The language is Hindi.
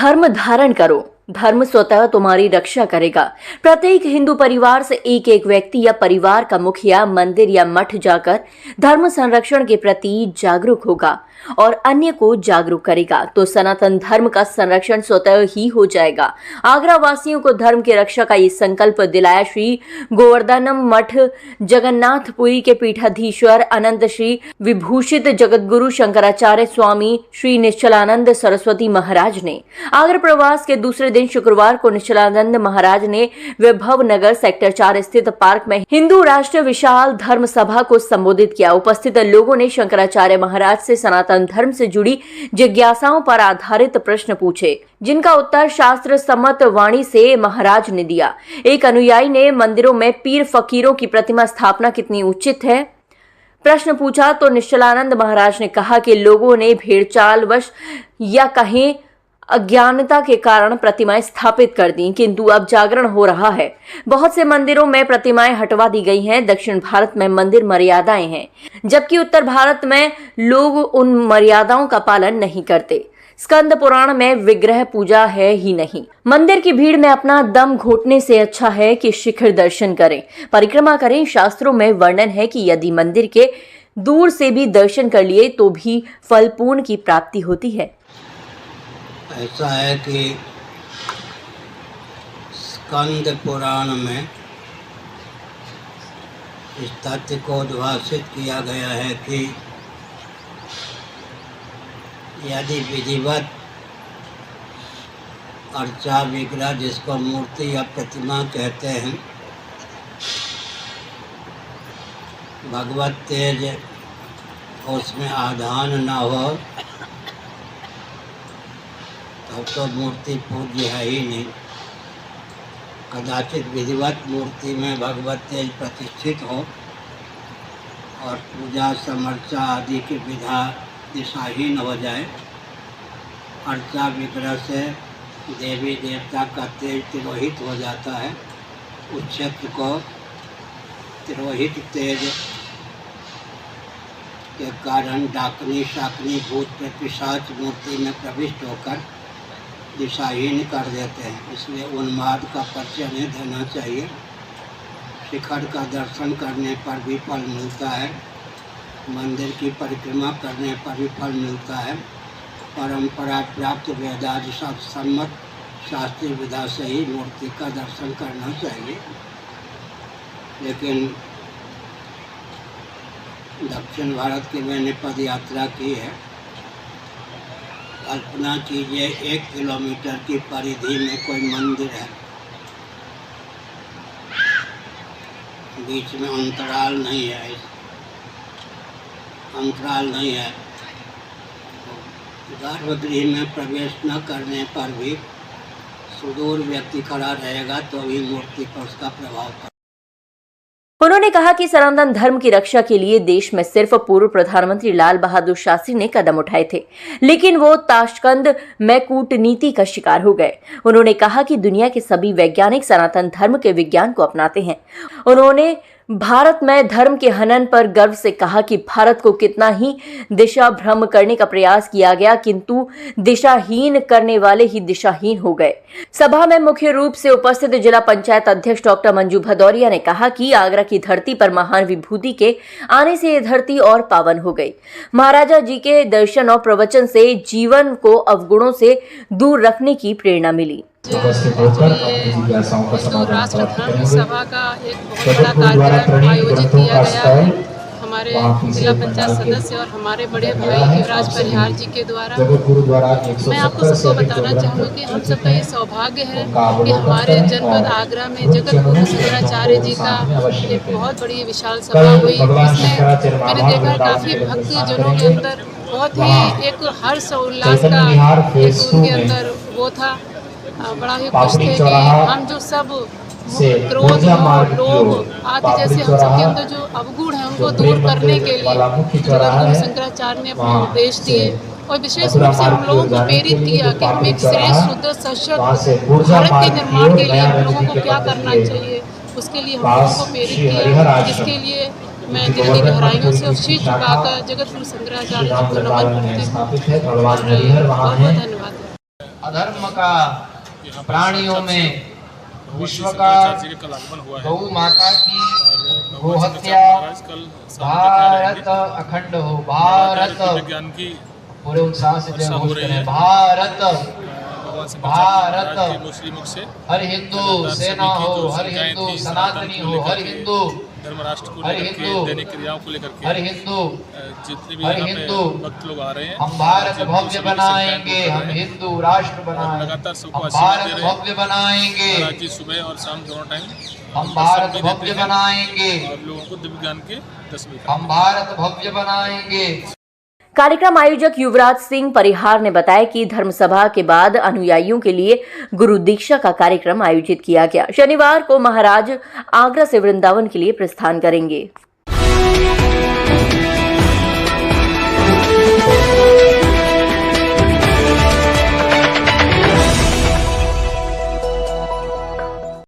धर्म धारण करो, धर्म स्वतः तुम्हारी रक्षा करेगा। प्रत्येक हिंदू परिवार से एक एक व्यक्ति या परिवार का मुखिया मंदिर या मठ जाकर धर्म संरक्षण के प्रति जागरूक होगा और अन्य को जागरूक करेगा तो सनातन धर्म का संरक्षण स्वतः ही हो जाएगा। आगरा वासियों को धर्म की रक्षा का ये संकल्प दिलाया श्री गोवर्धनम मठ जगन्नाथपुरी के पीठाधीश्वर अनंत श्री विभूषित जगतगुरु शंकराचार्य स्वामी श्री निश्चलानंद सरस्वती महाराज ने। आगरा प्रवास के दूसरे दिन शुक्रवार को निश्चलानंद महाराज ने वैभव नगर सेक्टर 4 स्थित पार्क में हिंदू राष्ट्र विशाल धर्म सभा को संबोधित किया। उपस्थित लोगों ने शंकराचार्य महाराज से सनातन धर्म से जुड़ी जिज्ञासाओं पर आधारित प्रश्न पूछे, जिनका उत्तर शास्त्र सम्मत वाणी से महाराज ने दिया। एक अनुयायी ने मंदिरों में पीर फकीरों की प्रतिमा स्थापना कितनी उचित है प्रश्न पूछा तो निश्चलानंद महाराज ने कहा कि लोगों ने भेड़चालवश या कहें अज्ञानता के कारण प्रतिमाएं स्थापित कर दी, किंतु अब जागरण हो रहा है। बहुत से मंदिरों में प्रतिमाएं हटवा दी गई हैं। दक्षिण भारत में मंदिर मर्यादाएं हैं, जबकि उत्तर भारत में लोग उन मर्यादाओं का पालन नहीं करते। स्कंद पुराण में विग्रह पूजा है ही नहीं। मंदिर की भीड़ में अपना दम घोटने से अच्छा है कि शिखर दर्शन करें, परिक्रमा करें। शास्त्रों में वर्णन है कि यदि मंदिर के दूर से भी दर्शन कर लिए तो भी फल पूर्ण की प्राप्ति होती है। ऐसा है कि स्कंद पुराण में इस तथ्य को उद्भाषित किया गया है कि यदि विधिवत अर्चा विग्रह, जिसको मूर्ति या प्रतिमा कहते हैं, भगवत तेज उसमें आधान न हो तब तो मूर्ति पूज्य है ही नहीं। कदाचित विधिवत मूर्ति में भगवत तेज प्रतिष्ठित हो और पूजा समर्चा आदि की विधा दिशाहीन हो जाए। अर्चा विग्रह से देवी देवता का तेज तिरोहित हो जाता है। उस क्षेत्र को तिरोहित तेज के कारण डाकनी शाकनी भूत पिशाच मूर्ति में प्रविष्ट होकर दिशाहीन कर देते हैं। इसलिए उन्माद का परिचय नहीं देना चाहिए। शिखर का दर्शन करने पर भी फल मिलता है, मंदिर की परिक्रमा करने पर भी फल मिलता है। परंपरा प्राप्त वेदादि सम्मत शास्त्रीय विधा से ही मूर्ति का दर्शन करना चाहिए। लेकिन दक्षिण भारत की मैंने पद यात्रा की है। कल्पना कीजिए 1 किलोमीटर की परिधि में कोई मंदिर है, बीच में अंतराल नहीं है, गर्भगृह में प्रवेश न करने पर भी सुदूर व्यक्ति खड़ा रहेगा तो भी मूर्ति पर उसका प्रभाव पड़ेगा। उन्होंने कहा कि सनातन धर्म की रक्षा के लिए देश में सिर्फ पूर्व प्रधानमंत्री लाल बहादुर शास्त्री ने कदम उठाए थे, लेकिन वो ताशकंद में कूटनीति का शिकार हो गए। उन्होंने कहा कि दुनिया के सभी वैज्ञानिक सनातन धर्म के विज्ञान को अपनाते हैं। उन्होंने भारत में धर्म के हनन पर गर्व से कहा कि भारत को कितना ही दिशा भ्रम करने का प्रयास किया गया, किंतु दिशाहीन करने वाले ही दिशाहीन हो गए। सभा में मुख्य रूप से उपस्थित जिला पंचायत अध्यक्ष डॉक्टर मंजू भदौरिया ने कहा कि आगरा की धरती पर महान विभूति के आने से ये धरती और पावन हो गई। महाराजा जी के दर्शन और प्रवचन से जीवन को अवगुणों से दूर रखने की प्रेरणा मिली। राष्ट्र धर्म सभा का एक बहुत बड़ा कार्यक्रम आयोजित किया गया है हमारे जिला पंचायत सदस्य और हमारे बड़े भाई युवराज परिहार जी के द्वारा। मैं आपको सबको बताना चाहूँगी कि हम सबका ये सौभाग्य है कि हमारे जनपद आगरा में जगतगुरु शंकराचार्य जी का एक बहुत बड़ी विशाल सभा हुई। इसमें मैंने देखा काफ़ी भक्तजनों के अंदर बहुत ही एक हर्ष और उल्लास का एक उनके अंदर वो था। बड़ा ही खुश थे कि हम जो सब क्रोध और लोभ आदि जैसे हम सबके अंदर जो अवगुण है उनको दूर करने के लिए जगतगुरु शंकराचार्य ने अपने उपदेश दिए और विशेष रूप से हम लोगों को प्रेरित किया कि हम एक श्रेष्ठ शुद्ध सशक्त भारत के निर्माण के लिए हम लोगों को क्या करना चाहिए, उसके लिए हम लोगों को प्रेरित किया। जिसके लिए मैं दिल की गहराइयों से शीश झुकाकर जगतगुरु शंकराचार्य जी को नमन करती हूँ और बहुत बहुत धन्यवाद। अधर्म का प्राणियों में विश्व का गौ माता की गोहत्या भारत अखंड हो, भारत पूरे उत्साह से जय घोष करें, भारत भारत मुस्लिमों से हर हिंदू सेना हो, हर हिंदू सनातनी हो, हर हिंदू धर्म राष्ट्र को हर लेकर हिंदू के दैनिक क्रियाओं को लेकर के हर हिंदू जितने भी हर यहाँ हिंदू पे भक्त लोग आ रहे हैं, हम भारत जब भव्य सभी बनाएंगे, संख्याएं हम बढ़ रहे हैं हिंदू राष्ट्र और बनाएंगे, लगातार सबको हम आशीर्वाद भारत दे रहे हैं। भव्य बनाएंगे, और आज ही सुबह और शाम दोनों टाइम हम भारत भव्य बनाएंगे, और लोगों को दिव्य ज्ञान के दसवीं हम भारत भव्य बनाएंगे। कार्यक्रम आयोजक युवराज सिंह परिहार ने बताया कि धर्म सभा के बाद अनुयायियों के लिए गुरु दीक्षा का कार्यक्रम आयोजित किया गया। शनिवार को महाराज आगरा से वृंदावन के लिए प्रस्थान करेंगे।